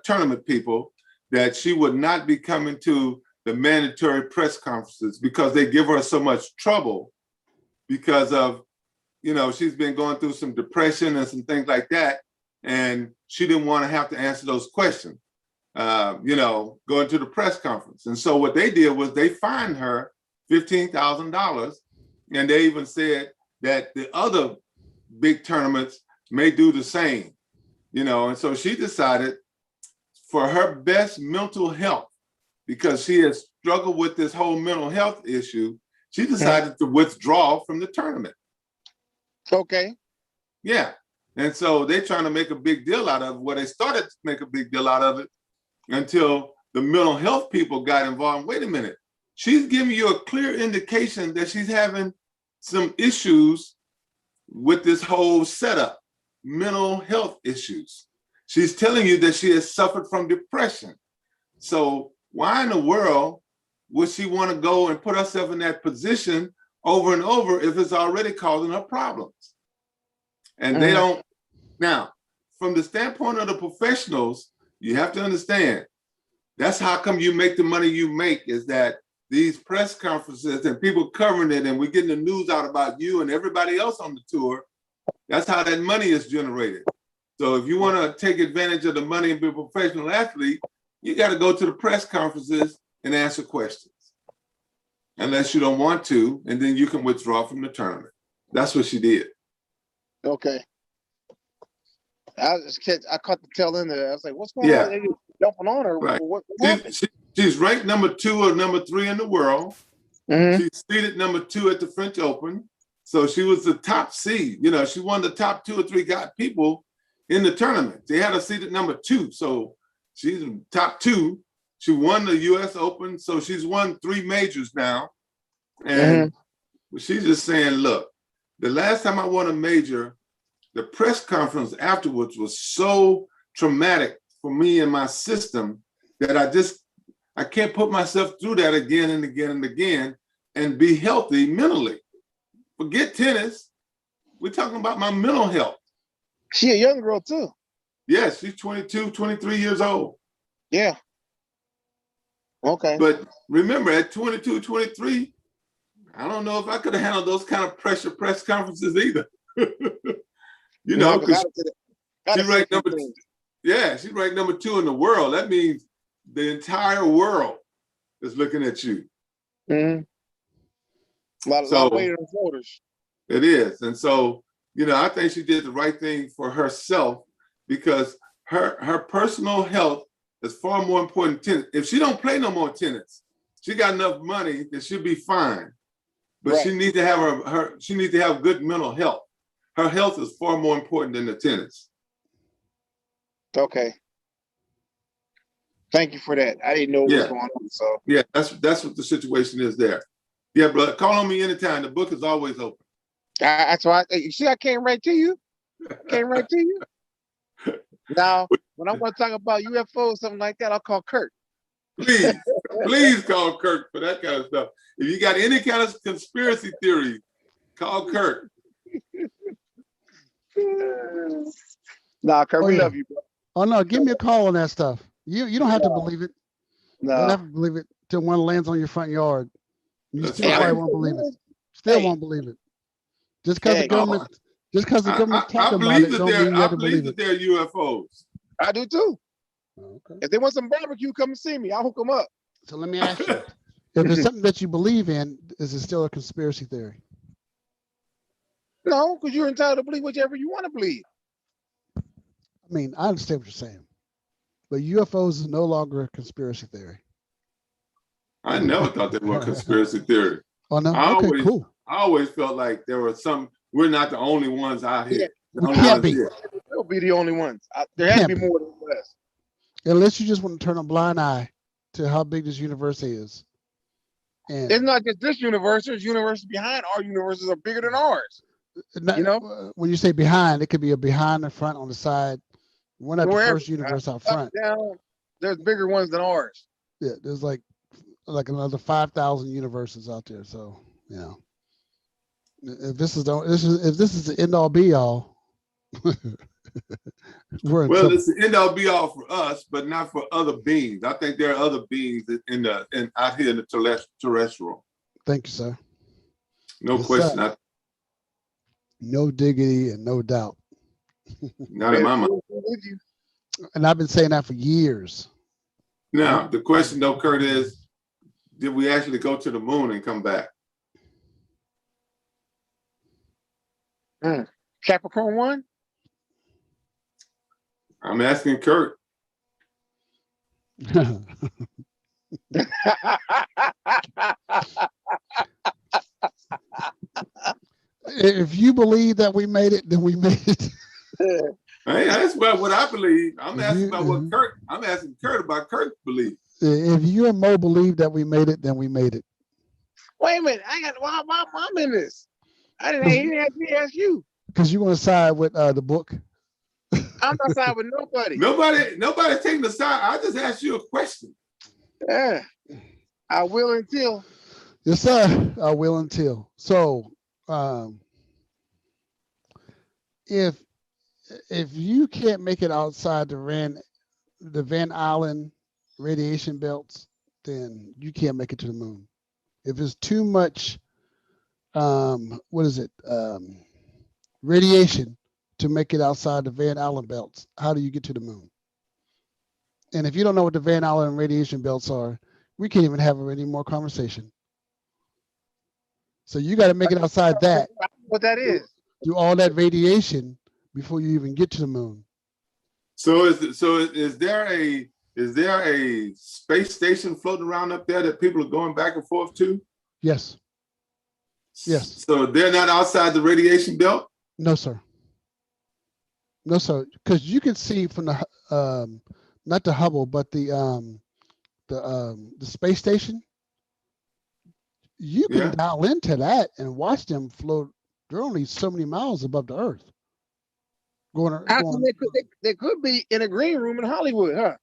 tournament people that she would not be coming to the mandatory press conferences because they give her so much trouble because of, she's been going through some depression and some things like that. And she didn't want to have to answer those questions, going to the press conference. And so what they did was they fined her $15,000. And they even said that the other big tournaments may do the same, and so she decided for her best mental health, because she has struggled with this whole mental health issue, she decided to withdraw from the tournament. Okay. Yeah. And so they're trying to make a big deal out of it. Well, they started to make a big deal out of it until the mental health people got involved. Wait a minute. She's giving you a clear indication that she's having some issues with this whole setup, mental health issues. She's telling you that she has suffered from depression. So why in the world would she want to go and put herself in that position over and over if it's already causing her problems? And they don't. Now, from the standpoint of the professionals, you have to understand, that's how come you make the money you make, is that these press conferences and people covering it, and we're getting the news out about you and everybody else on the tour. That's how that money is generated. So if you want to take advantage of the money and be a professional athlete, you got to go to the press conferences and answer questions, unless you don't want to, and then you can withdraw from the tournament. That's what she did. Okay. I caught the tail end there. I was like, what's going on? They just jumping on her. Right. What happened? She's ranked number 2 or number 3 in the world. She's seeded number 2 at the French Open. So she was the top seed. She won the top 2 or 3 people in the tournament. They had her seeded number 2. So she's top 2. She won the US Open. So she's won 3 majors now. And she's just saying, look, the last time I won a major, the press conference afterwards was so traumatic for me and my system that I can't put myself through that again and again and again and be healthy mentally. Forget tennis. We're talking about my mental health. She a young girl too. Yes, she's 22, 23 years old. Yeah. Okay. But remember, at 22, 23, I don't know if I could have handled those kind of pressure press conferences either. Because she ranked number 2. Yeah, she's ranked number 2 in the world. That means the entire world is looking at you. A lot of weight on her shoulders. It is. And so, I think she did the right thing for herself, because her personal health is far more important than tennis. If she don't play no more tennis, she got enough money that she'll be fine. But she needs to have she needs to have good mental health. Her health is far more important than the tennis. Okay. Thank you for that. I didn't know what was going on. So yeah, that's what the situation is there. Yeah, brother, call on me anytime. The book is always open. That's why you see, I came right to you. Now, when I'm going to talk about UFOs, something like that, I'll call Curt. Please call Curt for that kind of stuff. If you got any kind of conspiracy theory, call Curt. Nah, Curt, we love you, bro. Oh no, give me a call on that stuff. You don't have to believe it. No. You don't have to believe it till one lands on your front yard. You still probably won't believe it. Still won't believe it. Just because the government, talking about it, don't mean you have to believe it. I believe that they're UFOs. I do too. Okay. If they want some barbecue, come and see me. I'll hook them up. So let me ask you: if it's something that you believe in, is it still a conspiracy theory? No, because you're entitled to believe whatever you want to believe. I mean, I understand what you're saying, but UFOs is no longer a conspiracy theory. I never thought they were a conspiracy theory. Oh no, cool. I always felt like there were some. We're not the only ones out here. We can't be. They'll be the only ones. There has to be more than us. Unless you just want to turn a blind eye to how big this universe is. And it's not just this universe. There's universes behind our universes are bigger than ours. When you say behind, it could be a behind, the front, on the side. We're not the first universe out front. Down, there's bigger ones than ours. Yeah, there's like another 5,000 universes out there. So If this is the end all be all, we're in Well, trouble. it's the end all be all for us, but not for other beings. I think there are other beings out here in the terrestrial. Thank you, sir. No Yes, question. sir. No diggity and no doubt. Not in my mind. And I've been saying that for years. Now, the question though, Curt, is, did we actually go to the moon and come back? Capricorn 1? I'm asking Curt. If you believe that we made it, then we made it. Hey, that's what I believe. I'm asking about what Curt. I'm asking Curt about Curt's belief. If you and Mo believe that we made it, then we made it. Wait a minute. Why I'm in this? He didn't ask me, ask you. Because you want to side with the book. I'm not siding with nobody. Nobody's taking the side. I just asked you a question. Yeah. I will until. Yes, sir. I will until. So if you can't make it outside the Van Allen radiation belts, then you can't make it to the moon. If it's too much radiation to make it outside the Van Allen belts, how do you get to the moon? And if you don't know what the Van Allen radiation belts are, we can't even have any more conversation. So you got to make it outside that. What that is? Do all that radiation before you even get to the moon. So is there a space station floating around up there that people are going back and forth to? Yes. Yes. So they're not outside the radiation belt? No, sir. No, sir. Because you can see from the not the Hubble, but the space station. You can dial into that and watch them float. They're only so many miles above the Earth. They could be in a green room in Hollywood, huh?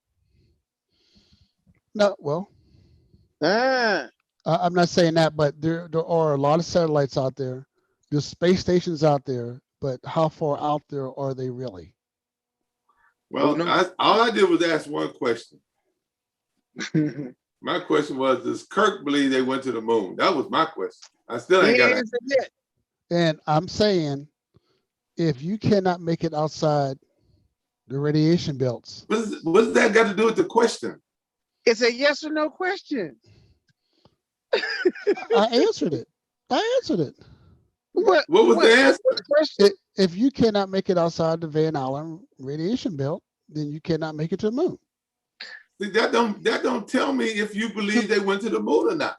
No, well, I'm not saying that, but there are a lot of satellites out there. There's space stations out there, but how far out there are they really? Well, all I did was ask one question. My question was, does Curt believe they went to the moon? That was my question. I still ain't got it. And I'm saying, if you cannot make it outside the radiation belts. What's that got to do with the question? It's a yes or no question. I answered it. What was the answer? If you cannot make it outside the Van Allen radiation belt, then you cannot make it to the moon. See, that don't tell me if you believe they went to the moon or not.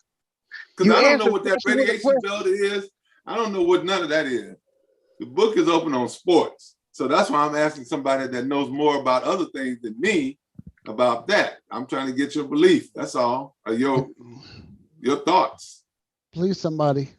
Because I don't know what that radiation belt is. I don't know what none of that is. The book is open on sports. So that's why I'm asking somebody that knows more about other things than me about that. I'm trying to get your belief. That's all. Or your thoughts. Please, somebody,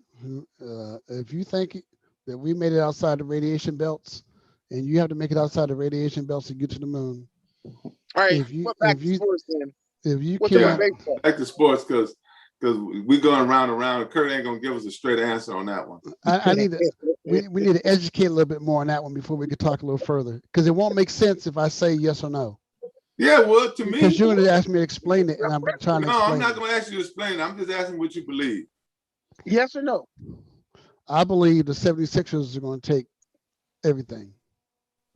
if you think that we made it outside the radiation belts and you have to make it outside the radiation belts to get to the moon. All right, back to sports then. If you can't. Back to sports, because we're going round and round. Curt ain't going to give us a straight answer on that one. I need to, we need to educate a little bit more on that one before we can talk a little further. Because it won't make sense if I say yes or no. Yeah, well, to me. Because you're going to ask me to explain it, and I'm trying to explain it. No, I'm not going to ask you to explain it. I'm just asking what you believe. Yes or no? I believe the 76ers are going to take everything.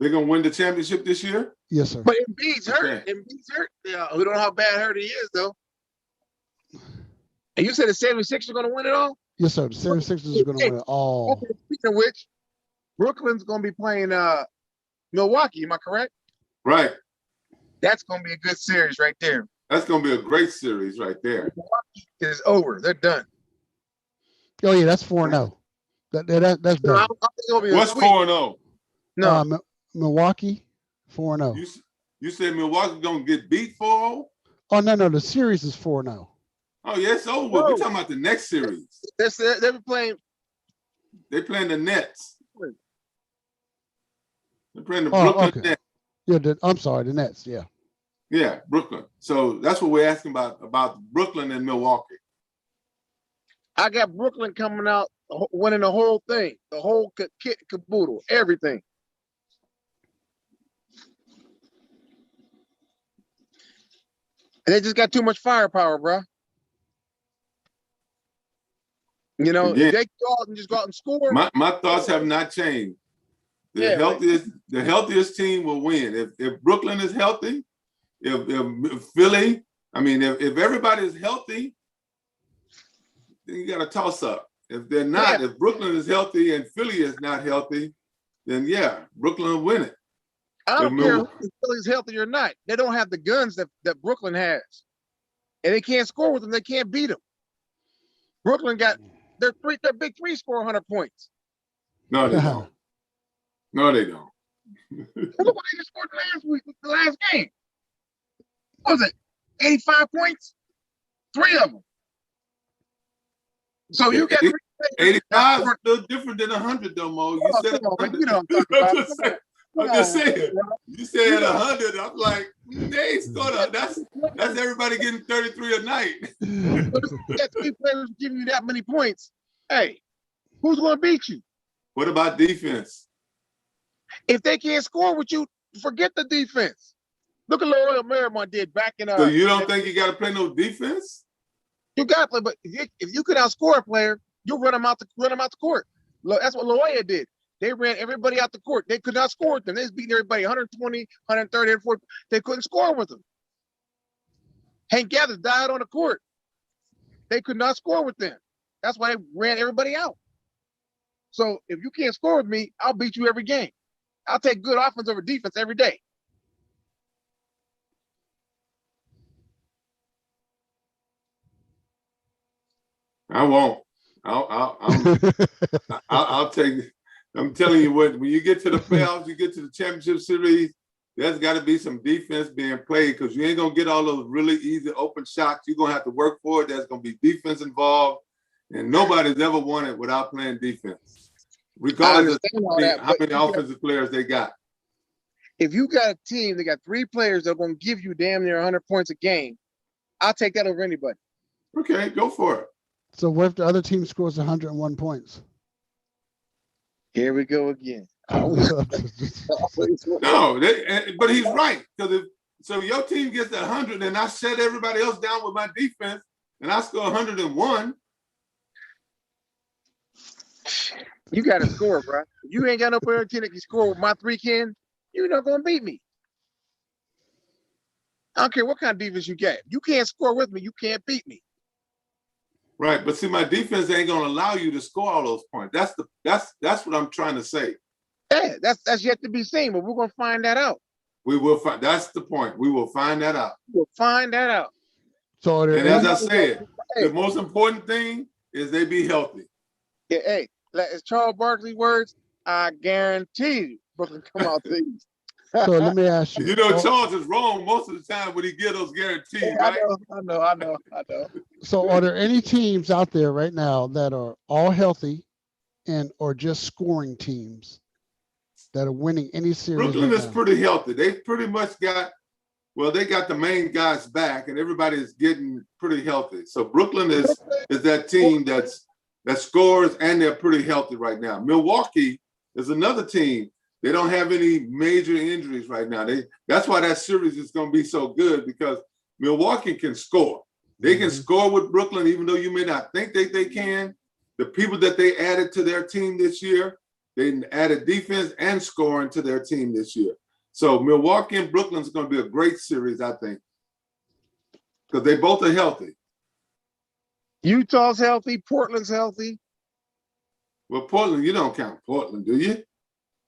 They're going to win the championship this year? Yes, sir. But Embiid's hurt. Embiid's hurt. Yeah, we don't know how bad hurt he is, though. And you said the 76ers are going to win it all? Yes, sir. The 76ers are going to win it all. Okay, speaking of which, Brooklyn's going to be playing Milwaukee. Am I correct? Right. That's going to be a good series right there. That's going to be a great series right there. Milwaukee is over. They're done. Oh, yeah, that's 4-0. That's done. What's 4-0? No. Milwaukee, 4-0. You said Milwaukee going to get beat 4-0? Oh, no. The series is 4-0. Oh, yeah, it's over. We're talking about the next series. They're playing. They're playing the Nets. They're playing the Brooklyn Nets. Yeah, I'm sorry, the Nets, yeah. Yeah, Brooklyn. So that's what we're asking about Brooklyn and Milwaukee. I got Brooklyn coming out winning the whole thing, the whole kit caboodle, everything. And they just got too much firepower, bro. You know, Again, if they go out and just go out and score. My thoughts have not changed. The Yeah, healthiest team will win. If Brooklyn is healthy, if Philly, I mean, if everybody is healthy, then you got a toss up. If they're not, if Brooklyn is healthy and Philly is not healthy, then yeah, Brooklyn will win it. I don't care if Philly's healthy or not. They don't have the guns that Brooklyn has. And they can't score with them. They can't beat them. Brooklyn got their big three score 100 points. No, they don't. No, they don't. Look what they just scored the last game. What was it? 85 points? 3 of them. So you got 85 is still different than 100 though, Mo. You said 100. You know what I'm talking about. I'm just saying. You said 100. I'm like, they scored. That's everybody getting 33 a night. That 3 players giving you that many points. Hey, who's going to beat you? What about defense? If they can't score with you, forget the defense. Look at what Marymount did back in. So you don't think you got to play no defense? You got to play, but if you could outscore a player, you run them out the court. Look, that's what Loya did. They ran everybody out the court. They could not score with them. They was beating everybody 120, 130, 140. They couldn't score with them. Hank Gathers died on the court. They could not score with them. That's why they ran everybody out. So if you can't score with me, I'll beat you every game. I'll take good offense over defense every day. I won't. I'll take. I'm telling you what. When you get to the playoffs, you get to the championship series. There's got to be some defense being played because you ain't gonna get all those really easy open shots. You're gonna have to work for it. There's gonna be defense involved, and nobody's ever won it without playing defense, regardless of how many offensive players they got. If you got a team that got 3 players that are gonna give you damn near 100 points a game, I'll take that over anybody. Okay, go for it. So what if the other team scores 101 points? Here we go again. No, but he's right. Because so your team gets 100 and I shut everybody else down with my defense and I score 101. You got to score, bro. If you ain't got no player that can score with my 3 kin, you're not going to beat me. I don't care what kind of defense you got. If you can't score with me, you can't beat me. Right, but see, my defense ain't gonna allow you to score all those points. That's what I'm trying to say. Yeah, that's yet to be seen, but we're gonna find that out. We will find. That's the point. We will find that out. We'll find that out. So, and as I said, the most important thing is they be healthy. Yeah, hey, as Charles Barkley words, I guarantee you, Brooklyn come out these. So let me ask you. You know, Charles is wrong most of the time when he gives those guarantees, right? I know. So are there any teams out there right now that are all healthy and or just scoring teams that are winning any series? Brooklyn is pretty healthy. They pretty much got, well, they got the main guys back and everybody is getting pretty healthy. So Brooklyn is that team that scores and they're pretty healthy right now. Milwaukee is another team. They don't have any major injuries right now. That's why that series is going to be so good because Milwaukee can score. They can score with Brooklyn, even though you may not think that they can. The people that they added to their team this year, they added defense and scoring to their team this year. So Milwaukee and Brooklyn is going to be a great series, I think, because they both are healthy. Utah's healthy. Portland's healthy. Well, Portland, you don't count Portland, do you?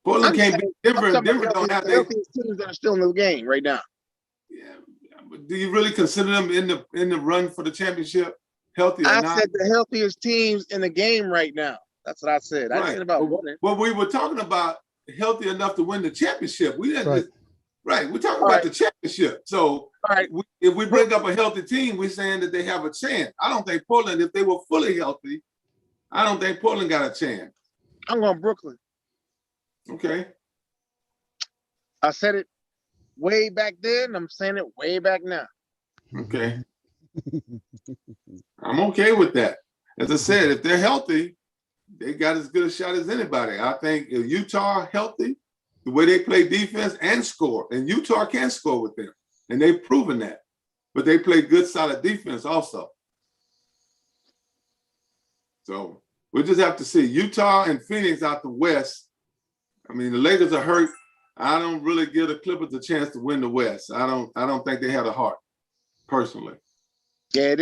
Portland can't be Denver. Denver don't have the healthiest teams that are still in the game right now. Yeah, but do you really consider them in the run for the championship? Healthy or not? I said the healthiest teams in the game right now. That's what I said. I said about winning. Well, we were talking about healthy enough to win the championship. We didn't. Right. We're talking about the championship. So if we bring up a healthy team, we're saying that they have a chance. I don't think Portland, if they were fully healthy, I don't think Portland got a chance. I'm going Brooklyn. Okay. I said it way back then. I'm saying it way back now. Okay. I'm okay with that. as I said, if they're healthy, they got as good a shot as anybody. I think if Utah healthy, the way they play defense and score, and Utah can score with them, and they've proven that. But they play good, solid defense also. So we'll just have to see. Utah and Phoenix out the West. I mean, the Lakers are hurt. I don't really give the Clippers a chance to win the West. I don't think they have a heart, personally. Yeah,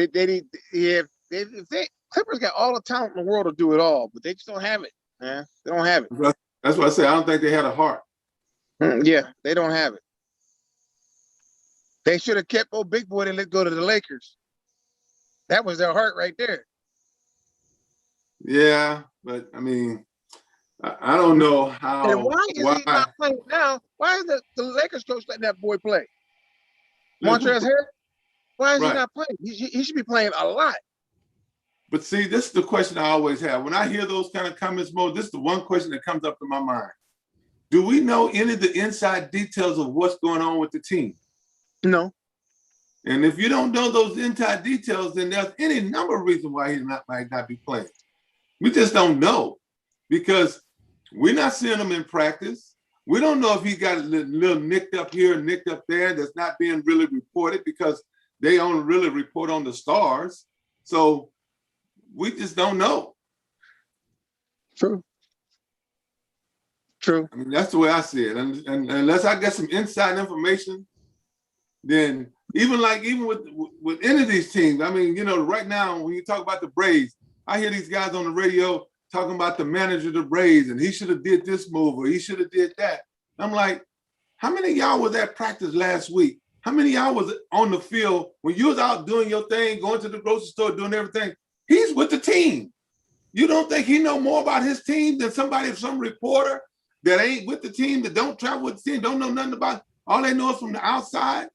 Clippers got all the talent in the world to do it all, but they just don't have it, man. They don't have it. That's what I say. I don't think they had a heart. Yeah, they don't have it. They should have kept old big boy and let go to the Lakers. That was their heart right there. Yeah, but I mean, I don't know how. And why is he not playing now? Why is the Lakers coach letting that boy play? Montrezl Harrell? Why is he not playing? He should be playing a lot. But see, this is the question I always have. When I hear those kind of comments, Mo, this is the one question that comes up to my mind. Do we know any of the inside details of what's going on with the team? No. And if you don't know those inside details, then there's any number of reasons why he might not be playing. We just don't know because we're not seeing him in practice. We don't know if he got a little nicked up here, nicked up there that's not being really reported because they only really report on the stars. So we just don't know. True. I mean, that's the way I see it. And unless I get some inside information, then even with any of these teams, I mean, you know, right now when you talk about the Braves, I hear these guys on the radio talking about the manager of the Braves and he should have did this move or he should have did that. I'm like, how many of y'all was at practice last week? How many of y'all was on the field when you was out doing your thing, going to the grocery store, doing everything? He's with the team. You don't think he know more about his team than some reporter that ain't with the team, that don't travel with the team, don't know nothing about, all they know is from the outside?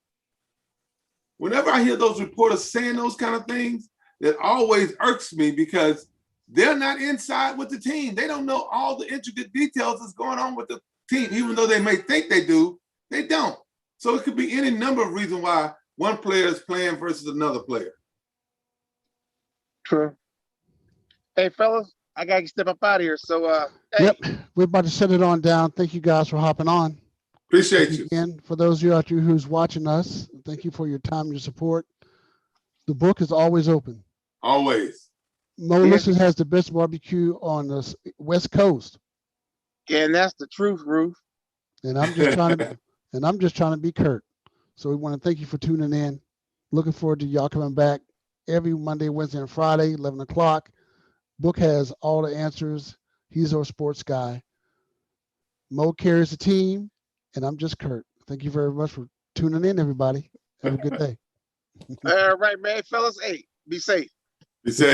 Whenever I hear those reporters saying those kind of things, that always irks me because they're not inside with the team. They don't know all the intricate details that's going on with the team. Even though they may think they do, they don't. So it could be any number of reasons why one player is playing versus another player. True. Hey, fellas, I got to step up out of here. So, hey. Yep, we're about to set it on down. Thank you guys for hopping on. Appreciate you. And for those of you out there who's watching us, thank you for your time, your support. The book is always open. Always. Maurice has the best barbecue on the West Coast. And that's the truth, Ruth. And I'm just trying to be Curt. So we want to thank you for tuning in. Looking forward to y'all coming back every Monday, Wednesday, and Friday, 11 o'clock. Book has all the answers. He's our sports guy. Mo carries the team, and I'm just Curt. Thank you very much for tuning in, everybody. Have a good day. All right, man, fellas. Hey, be safe. Be safe.